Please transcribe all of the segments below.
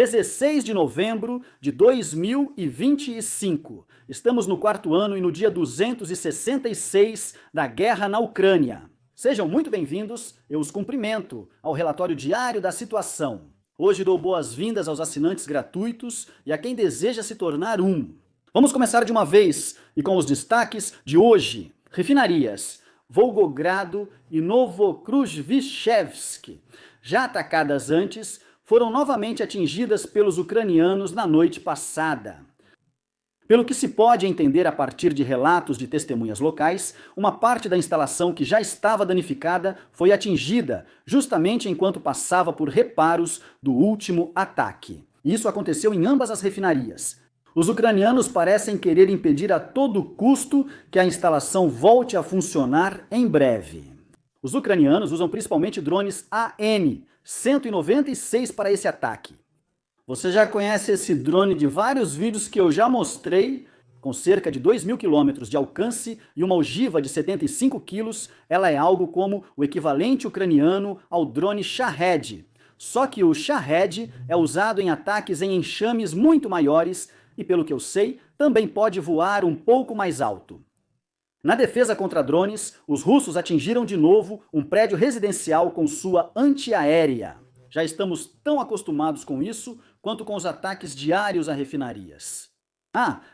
16 de novembro de 2025. Estamos no quarto ano e no dia 266 da guerra na Ucrânia. Sejam muito bem-vindos, eu os cumprimento ao relatório diário da situação. Hoje dou boas-vindas aos assinantes gratuitos e a quem deseja se tornar um. Vamos começar de uma vez e com os destaques de hoje. Refinarias Volgogrado e Novokrushvichevsk, já atacadas antes, foram novamente atingidas pelos ucranianos na noite passada. Pelo que se pode entender a partir de relatos de testemunhas locais, uma parte da instalação que já estava danificada foi atingida, justamente enquanto passava por reparos do último ataque. Isso aconteceu em ambas as refinarias. Os ucranianos parecem querer impedir a todo custo que a instalação volte a funcionar em breve. Os ucranianos usam principalmente drones AN-196 para esse ataque. Você já conhece esse drone de vários vídeos que eu já mostrei. Com cerca de 2.000 quilômetros de alcance e uma ogiva de 75 quilos, ela é algo como o equivalente ucraniano ao drone Shahed. Só que o Shahed é usado em ataques em enxames muito maiores e, pelo que eu sei, também pode voar um pouco mais alto. Na defesa contra drones, os russos atingiram de novo um prédio residencial com sua antiaérea. Já estamos tão acostumados com isso quanto com os ataques diários a refinarias.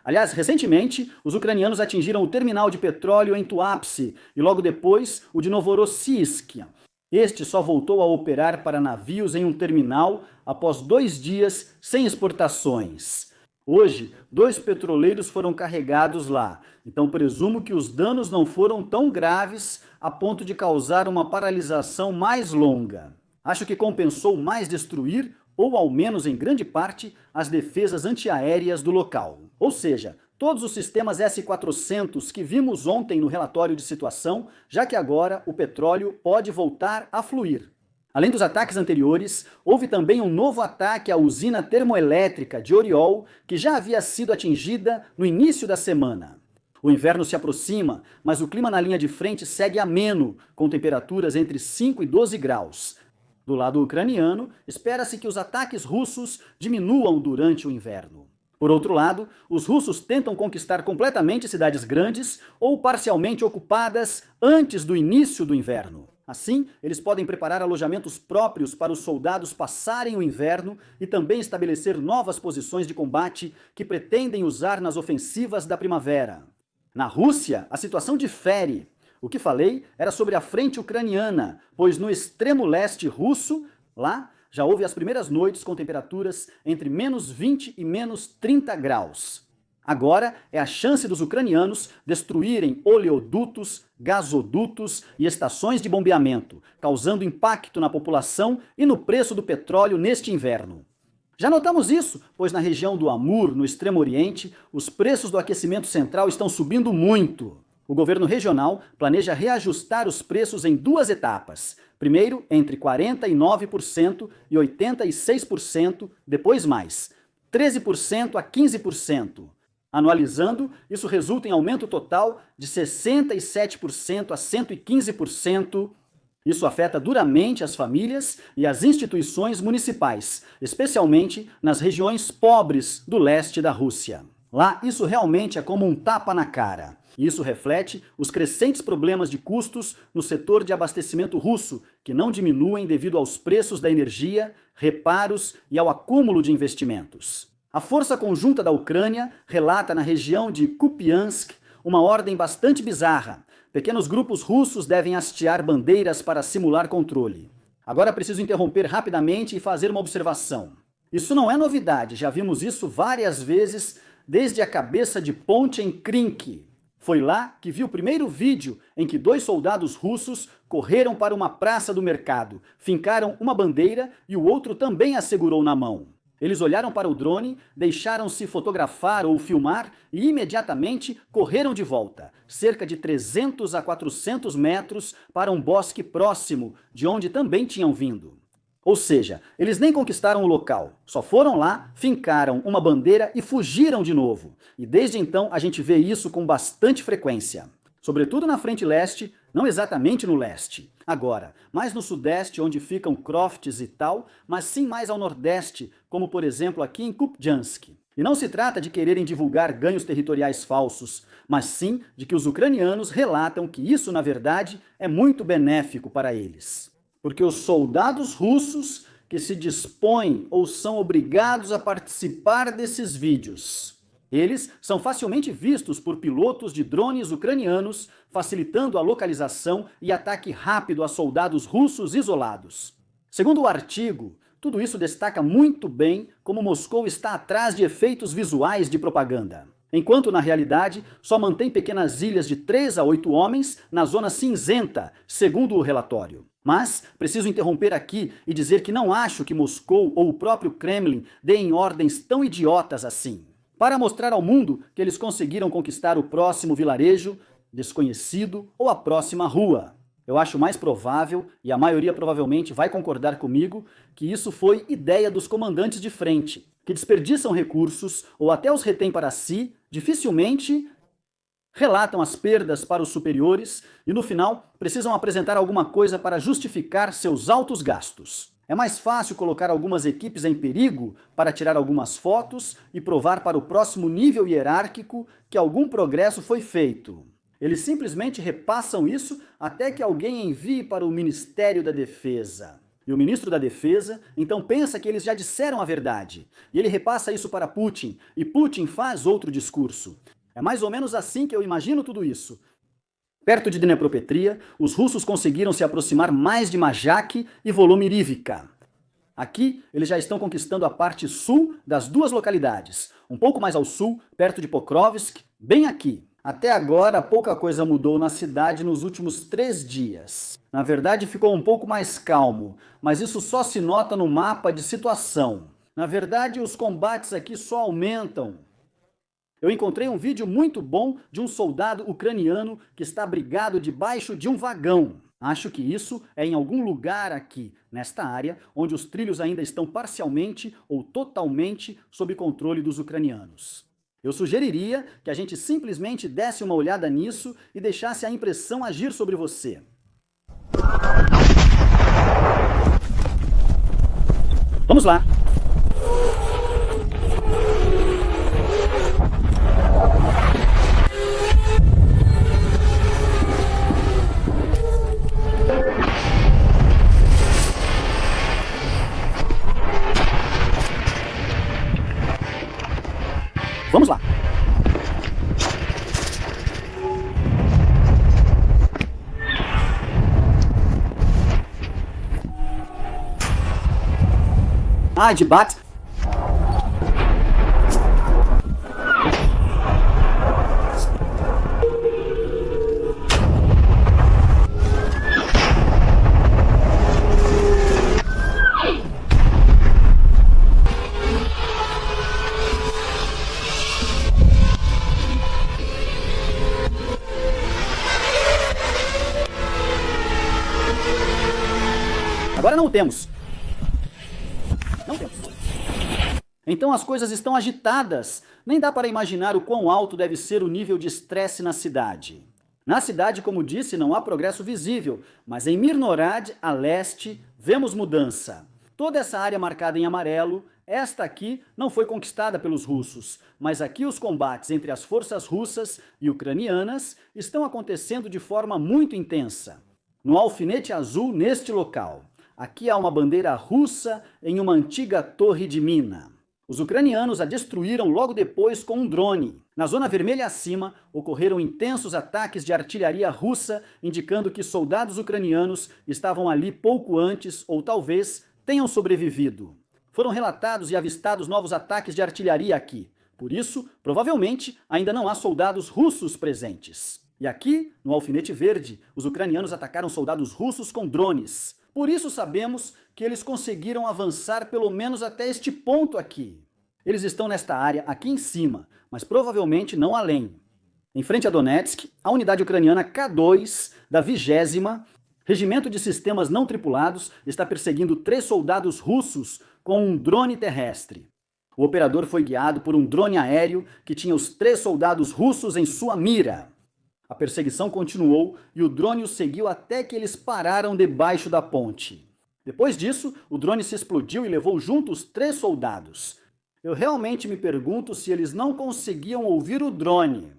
Aliás, recentemente, os ucranianos atingiram o terminal de petróleo em Tuapse e logo depois o de Novorossiysk. Este só voltou a operar para navios em um terminal após 2 dias sem exportações. Hoje, 2 petroleiros foram carregados lá, então presumo que os danos não foram tão graves a ponto de causar uma paralisação mais longa. Acho que compensou mais destruir, ou ao menos em grande parte, as defesas antiaéreas do local. Ou seja, todos os sistemas S-400 que vimos ontem no relatório de situação, já que agora o petróleo pode voltar a fluir. Além dos ataques anteriores, houve também um novo ataque à usina termoelétrica de Oriol, que já havia sido atingida no início da semana. O inverno se aproxima, mas o clima na linha de frente segue ameno, com temperaturas entre 5 e 12 graus. Do lado ucraniano, espera-se que os ataques russos diminuam durante o inverno. Por outro lado, os russos tentam conquistar completamente cidades grandes ou parcialmente ocupadas antes do início do inverno. Assim, eles podem preparar alojamentos próprios para os soldados passarem o inverno e também estabelecer novas posições de combate que pretendem usar nas ofensivas da primavera. Na Rússia, a situação difere. O que falei era sobre a frente ucraniana, pois no extremo leste russo, lá, já houve as primeiras noites com temperaturas entre -20 e -30 graus. Agora é a chance dos ucranianos destruírem oleodutos, gasodutos e estações de bombeamento, causando impacto na população e no preço do petróleo neste inverno. Já notamos isso, pois na região do Amur, no Extremo Oriente, os preços do aquecimento central estão subindo muito. O governo regional planeja reajustar os preços em 2 etapas. Primeiro, entre 49% e 86%, depois mais, 13% a 15%. Anualizando, isso resulta em aumento total de 67% a 115%. Isso afeta duramente as famílias e as instituições municipais, especialmente nas regiões pobres do leste da Rússia. Lá, isso realmente é como um tapa na cara. Isso reflete os crescentes problemas de custos no setor de abastecimento russo, que não diminuem devido aos preços da energia, reparos e ao acúmulo de investimentos. A Força Conjunta da Ucrânia relata na região de Kupiansk uma ordem bastante bizarra. Pequenos grupos russos devem hastear bandeiras para simular controle. Agora preciso interromper rapidamente e fazer uma observação. Isso não é novidade, já vimos isso várias vezes desde a cabeça de ponte em Krink. Foi lá que vi o primeiro vídeo em que 2 soldados russos correram para uma praça do mercado, fincaram uma bandeira e o outro também a segurou na mão. Eles olharam para o drone, deixaram-se fotografar ou filmar e imediatamente correram de volta, cerca de 300 a 400 metros para um bosque próximo, de onde também tinham vindo. Ou seja, eles nem conquistaram o local, só foram lá, fincaram uma bandeira e fugiram de novo. E desde então a gente vê isso com bastante frequência. Sobretudo na frente leste, não exatamente no leste. Agora, mais no sudeste, onde ficam Crofts e tal, mas sim mais ao nordeste, como por exemplo aqui em Kupjansk. E não se trata de quererem divulgar ganhos territoriais falsos, mas sim de que os ucranianos relatam que isso, na verdade, é muito benéfico para eles. Porque os soldados russos que se dispõem ou são obrigados a participar desses vídeos, eles são facilmente vistos por pilotos de drones ucranianos, facilitando a localização e ataque rápido a soldados russos isolados. Segundo o artigo, tudo isso destaca muito bem como Moscou está atrás de efeitos visuais de propaganda. Enquanto, na realidade, só mantém pequenas ilhas de 3 a 8 homens na zona cinzenta, segundo o relatório. Mas preciso interromper aqui e dizer que não acho que Moscou ou o próprio Kremlin deem ordens tão idiotas assim. Para mostrar ao mundo que eles conseguiram conquistar o próximo vilarejo, desconhecido ou a próxima rua. Eu acho mais provável, e a maioria provavelmente vai concordar comigo, que isso foi ideia dos comandantes de frente, que desperdiçam recursos ou até os retêm para si, dificilmente relatam as perdas para os superiores e, no final, precisam apresentar alguma coisa para justificar seus altos gastos. É mais fácil colocar algumas equipes em perigo para tirar algumas fotos e provar para o próximo nível hierárquico que algum progresso foi feito. Eles simplesmente repassam isso até que alguém envie para o Ministério da Defesa. E o ministro da Defesa, então, pensa que eles já disseram a verdade. E ele repassa isso para Putin, e Putin faz outro discurso. É mais ou menos assim que eu imagino tudo isso. Perto de Dnepropetria, os russos conseguiram se aproximar mais de Majak e Volomyrivka. Aqui, eles já estão conquistando a parte sul das duas localidades. Um pouco mais ao sul, perto de Pokrovsk, bem aqui. Até agora, pouca coisa mudou na cidade nos últimos 3 dias. Na verdade, ficou um pouco mais calmo, mas isso só se nota no mapa de situação. Na verdade, os combates aqui só aumentam. Eu encontrei um vídeo muito bom de um soldado ucraniano que está abrigado debaixo de um vagão. Acho que isso é em algum lugar aqui, nesta área, onde os trilhos ainda estão parcialmente ou totalmente sob controle dos ucranianos. Eu sugeriria que a gente simplesmente desse uma olhada nisso e deixasse a impressão agir sobre você. Vamos lá! Vamos lá! Debate. Agora não temos. Não temos. Então as coisas estão agitadas. Nem dá para imaginar o quão alto deve ser o nível de estresse na cidade. Na cidade, como disse, não há progresso visível, mas em Mirnorad, a leste, vemos mudança. Toda essa área marcada em amarelo, esta aqui não foi conquistada pelos russos, mas aqui os combates entre as forças russas e ucranianas estão acontecendo de forma muito intensa. No alfinete azul, neste local. Aqui há uma bandeira russa em uma antiga torre de mina. Os ucranianos a destruíram logo depois com um drone. Na zona vermelha acima, ocorreram intensos ataques de artilharia russa, indicando que soldados ucranianos estavam ali pouco antes ou talvez tenham sobrevivido. Foram relatados e avistados novos ataques de artilharia aqui. Por isso, provavelmente, ainda não há soldados russos presentes. E aqui, no alfinete verde, os ucranianos atacaram soldados russos com drones. Por isso sabemos que eles conseguiram avançar pelo menos até este ponto aqui. Eles estão nesta área aqui em cima, mas provavelmente não além. Em frente a Donetsk, a unidade ucraniana K2 da 20ª Regimento de Sistemas Não Tripulados está perseguindo 3 soldados russos com um drone terrestre. O operador foi guiado por um drone aéreo que tinha os 3 soldados russos em sua mira. A perseguição continuou e o drone os seguiu até que eles pararam debaixo da ponte. Depois disso, o drone se explodiu e levou junto os 3 soldados. Eu realmente me pergunto se eles não conseguiam ouvir o drone.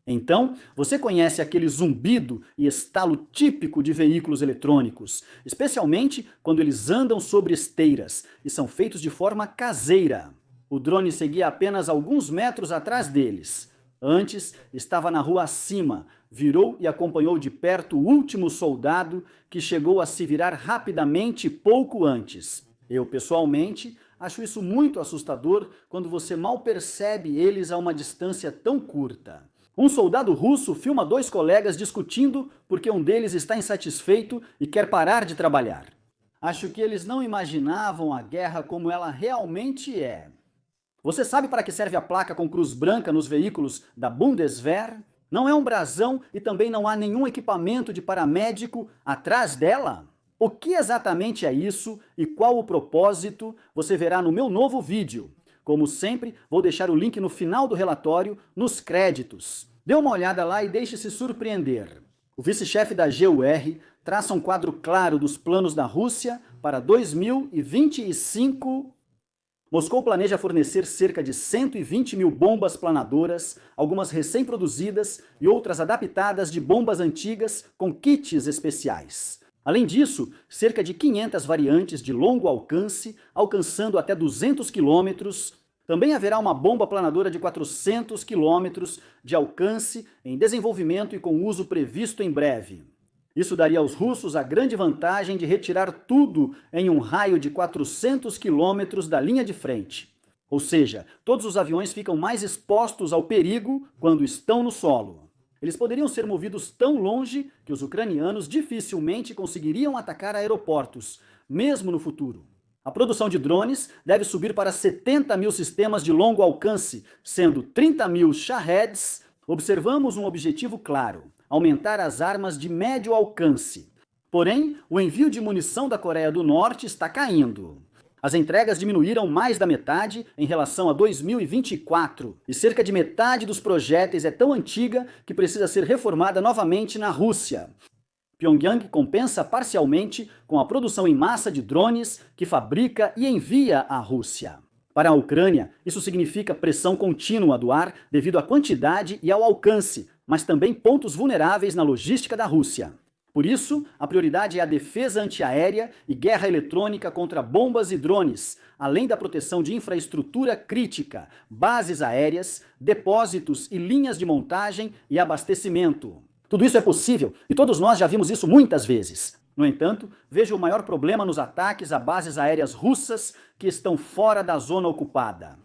Então, você conhece aquele zumbido e estalo típico de veículos eletrônicos, especialmente quando eles andam sobre esteiras e são feitos de forma caseira. O drone seguia apenas alguns metros atrás deles. Antes, estava na rua acima, virou e acompanhou de perto o último soldado, que chegou a se virar rapidamente pouco antes. Eu, pessoalmente, acho isso muito assustador quando você mal percebe eles a uma distância tão curta. Um soldado russo filma 2 colegas discutindo porque um deles está insatisfeito e quer parar de trabalhar. Acho que eles não imaginavam a guerra como ela realmente é. Você sabe para que serve a placa com cruz branca nos veículos da Bundeswehr? Não é um brasão e também não há nenhum equipamento de paramédico atrás dela? O que exatamente é isso e qual o propósito, você verá no meu novo vídeo. Como sempre, vou deixar o link no final do relatório, nos créditos. Dê uma olhada lá e deixe-se surpreender. O vice-chefe da GUR traça um quadro claro dos planos da Rússia para 2025. Moscou planeja fornecer cerca de 120 mil bombas planadoras, algumas recém-produzidas e outras adaptadas de bombas antigas com kits especiais. Além disso, cerca de 500 variantes de longo alcance, alcançando até 200 quilômetros. Também haverá uma bomba planadora de 400 quilômetros de alcance em desenvolvimento e com uso previsto em breve. Isso daria aos russos a grande vantagem de retirar tudo em um raio de 400 quilômetros da linha de frente. Ou seja, todos os aviões ficam mais expostos ao perigo quando estão no solo. Eles poderiam ser movidos tão longe que os ucranianos dificilmente conseguiriam atacar aeroportos, mesmo no futuro. A produção de drones deve subir para 70 mil sistemas de longo alcance, sendo 30 mil Shaheds. Observamos um objetivo claro: aumentar as armas de médio alcance. Porém, o envio de munição da Coreia do Norte está caindo. As entregas diminuíram mais da metade em relação a 2024, e cerca de metade dos projéteis é tão antiga que precisa ser reformada novamente na Rússia. Pyongyang compensa parcialmente com a produção em massa de drones que fabrica e envia à Rússia. Para a Ucrânia, isso significa pressão contínua do ar devido à quantidade e ao alcance, mas também pontos vulneráveis na logística da Rússia. Por isso, a prioridade é a defesa antiaérea e guerra eletrônica contra bombas e drones, além da proteção de infraestrutura crítica, bases aéreas, depósitos e linhas de montagem e abastecimento. Tudo isso é possível e todos nós já vimos isso muitas vezes. No entanto, vejo o maior problema nos ataques a bases aéreas russas que estão fora da zona ocupada.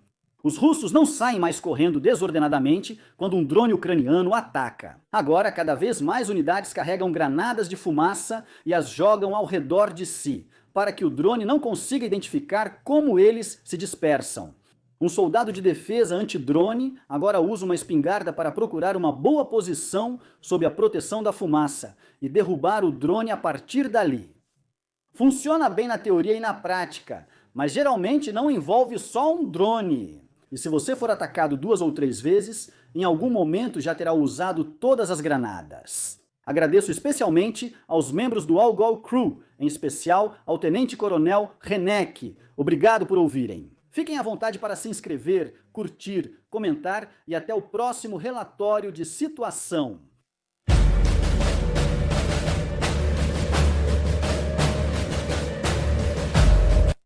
Os russos não saem mais correndo desordenadamente quando um drone ucraniano ataca. Agora, cada vez mais unidades carregam granadas de fumaça e as jogam ao redor de si, para que o drone não consiga identificar como eles se dispersam. Um soldado de defesa anti-drone agora usa uma espingarda para procurar uma boa posição sob a proteção da fumaça e derrubar o drone a partir dali. Funciona bem na teoria e na prática, mas geralmente não envolve só um drone. E se você for atacado 2 ou 3 vezes, em algum momento já terá usado todas as granadas. Agradeço especialmente aos membros do All Go Crew, em especial ao Tenente Coronel Renek. Obrigado por ouvirem. Fiquem à vontade para se inscrever, curtir, comentar e até o próximo relatório de situação.